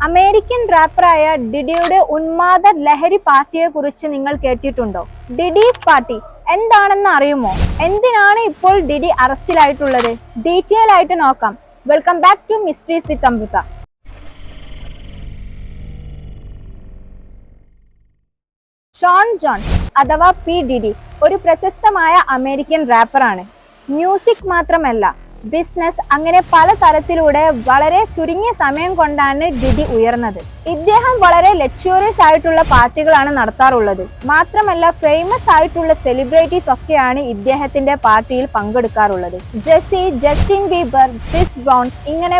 American റാപ്പറായ ഡിഡിയുടെ ഉന്മാദ ലഹരി പാർട്ടിയെ കുറിച്ച് നിങ്ങൾ കേട്ടിട്ടുണ്ടോ? ഡിഡീസ് പാർട്ടി എന്താണെന്ന് അറിയുമോ? എന്തിനാണ് ഇപ്പോൾ ഡിഡി അറസ്റ്റിലായിട്ടുള്ളത്? ഡീറ്റെയിൽ ആയിട്ട് നോക്കാം. Welcome back to mysteries with Amrita. Sean John അഥവാ പി ഡിഡി ഒരു പ്രശസ്തമായ അമേരിക്കൻ റാപ്പറാണ്. മ്യൂസിക് മാത്രമല്ല, ബിസിനസ് അങ്ങനെ പല തരത്തിലൂടെ വളരെ ചുരുങ്ങിയ സമയം കൊണ്ടാണ് ഡിഡി ഉയർന്നത്. ഇദ്ദേഹം വളരെ ലക്ഷ്യൂറിയസ് ആയിട്ടുള്ള പാർട്ടികളാണ് നടത്താറുള്ളത്. മാത്രമല്ല, ഫേമസ് ആയിട്ടുള്ള സെലിബ്രിറ്റീസ് ഒക്കെയാണ് ഇദ്ദേഹത്തിന്റെ പാർട്ടിയിൽ പങ്കെടുക്കാറുള്ളത്. Jessie, Justin Bieber, Chris Brown ഇങ്ങനെ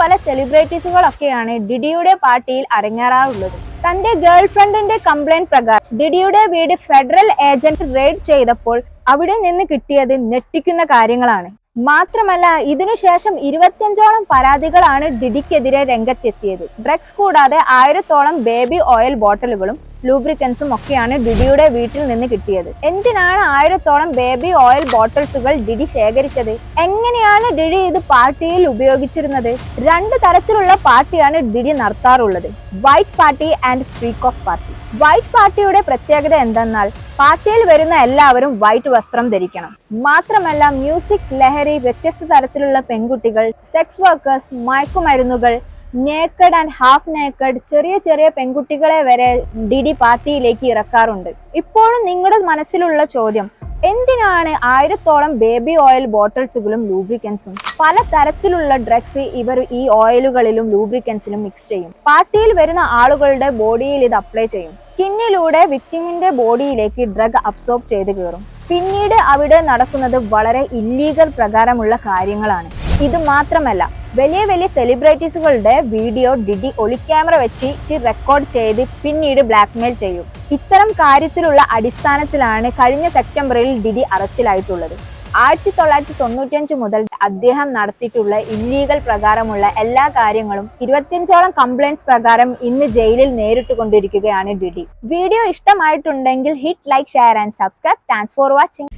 പല സെലിബ്രിറ്റീസുകളൊക്കെയാണ് ഡിഡിയുടെ പാർട്ടിയിൽ അരങ്ങേറാറുള്ളത്. തന്റെ ഗേൾഫ്രണ്ടിന്റെ കംപ്ലൈന്റ് പ്രകാരം ഡിഡിയുടെ വീട് ഫെഡറൽ ഏജന്റ് റെയ്ഡ് ചെയ്തപ്പോൾ അവിടെ നിന്ന് കിട്ടിയത് ഞെട്ടിക്കുന്ന കാര്യങ്ങളാണ്. മാത്രമല്ല, ഇതിനുശേഷം 25ഓളം പരാതികളാണ് ഡിഡിക്കെതിരെ രംഗത്തെത്തിയത്. ഡ്രഗ്സ് കൂടാതെ 1000ഓളം ബേബി ഓയിൽ ബോട്ടിലുകളും ലൂബ്രിക്കൻസും ഒക്കെയാണ് ഡിഡിയുടെ വീട്ടിൽ നിന്ന് കിട്ടിയത്. എന്തിനാണ് 1000ഓളം ബേബി ഓയിൽ ബോട്ടിൽസുകൾ ഡിഡി ശേഖരിച്ചത്? എങ്ങനെയാണ് ഡിഡി ഇത് പാർട്ടിയിൽ ഉപയോഗിച്ചിരുന്നത്? 2 തരത്തിലുള്ള പാർട്ടിയാണ് ഡിഡി നടത്താറുള്ളത്: white party and freak of party. White പാർട്ടിയുടെ പ്രത്യേകത എന്തെന്നാൽ പാർട്ടിയിൽ വരുന്ന എല്ലാവരും വൈറ്റ് വസ്ത്രം ധരിക്കണം. മാത്രമല്ല, മ്യൂസിക്, ലഹരി, വ്യത്യസ്ത തരത്തിലുള്ള പെൺകുട്ടികൾ, സെക്സ് വർക്കേഴ്സ്, മയക്കുമരുന്നുകൾ, നേക്കഡ് ആൻഡ് ഹാഫ് നേക്കഡ്, ചെറിയ പെൺകുട്ടികളെ വരെ ഡിഡി പാർട്ടിയിലേക്ക് ഇറക്കാറുണ്ട്. ഇപ്പോഴും നിങ്ങളുടെ മനസ്സിലുള്ള ചോദ്യം, എന്തിനാണ് 1000ഓളം ബേബി ഓയിൽ ബോട്ടിൽസുകളും ലൂബ്രിക്കൻസും? പല തരത്തിലുള്ള ഡ്രഗ്സ് ഇവർ ഈ ഓയിലുകളിലും ലൂബ്രിക്കൻസിലും മിക്സ് ചെയ്യും. പാർട്ടിയിൽ വരുന്ന ആളുകളുടെ ബോഡിയിൽ ഇത് അപ്ലൈ ചെയ്യും. സ്കിന്നിലൂടെ വിക്ടിമിന്റെ ബോഡിയിലേക്ക് ഡ്രഗ് അബ്സോർബ് ചെയ്ത് കയറും. പിന്നീട് അവിടെ നടക്കുന്നത് വളരെ ഇല്ലീഗൽ പ്രകാരമുള്ള കാര്യങ്ങളാണ്. ഇത് മാത്രമല്ല, വലിയ സെലിബ്രിറ്റീസുകളുടെ വീഡിയോ ഡിഡി ഒളിക്യാമറ വെച്ച് റെക്കോർഡ് ചെയ്ത് പിന്നീട് ബ്ലാക്ക്മെയിൽ ചെയ്യും. ഇത്തരം കാര്യത്തിലുള്ള അടിസ്ഥാനത്തിലാണ് കഴിഞ്ഞ സെപ്റ്റംബറിൽ ഡിഡി അറസ്റ്റിലായിട്ടുള്ളത്. 1995 മുതൽ അദ്ദേഹം നടത്തിയിട്ടുള്ള ഇല്ലീഗൽ പ്രകാരമുള്ള എല്ലാ കാര്യങ്ങളും 25ഓളം കംപ്ലൈന്റ്സ് പ്രകാരം ഇന്ന് ജയിലിൽ നേരിട്ടുകൊണ്ടിരിക്കുകയാണ് ഡിഡി. വീഡിയോ ഇഷ്ടമായിട്ടുണ്ടെങ്കിൽ hit like, share and subscribe. Thanks for watching.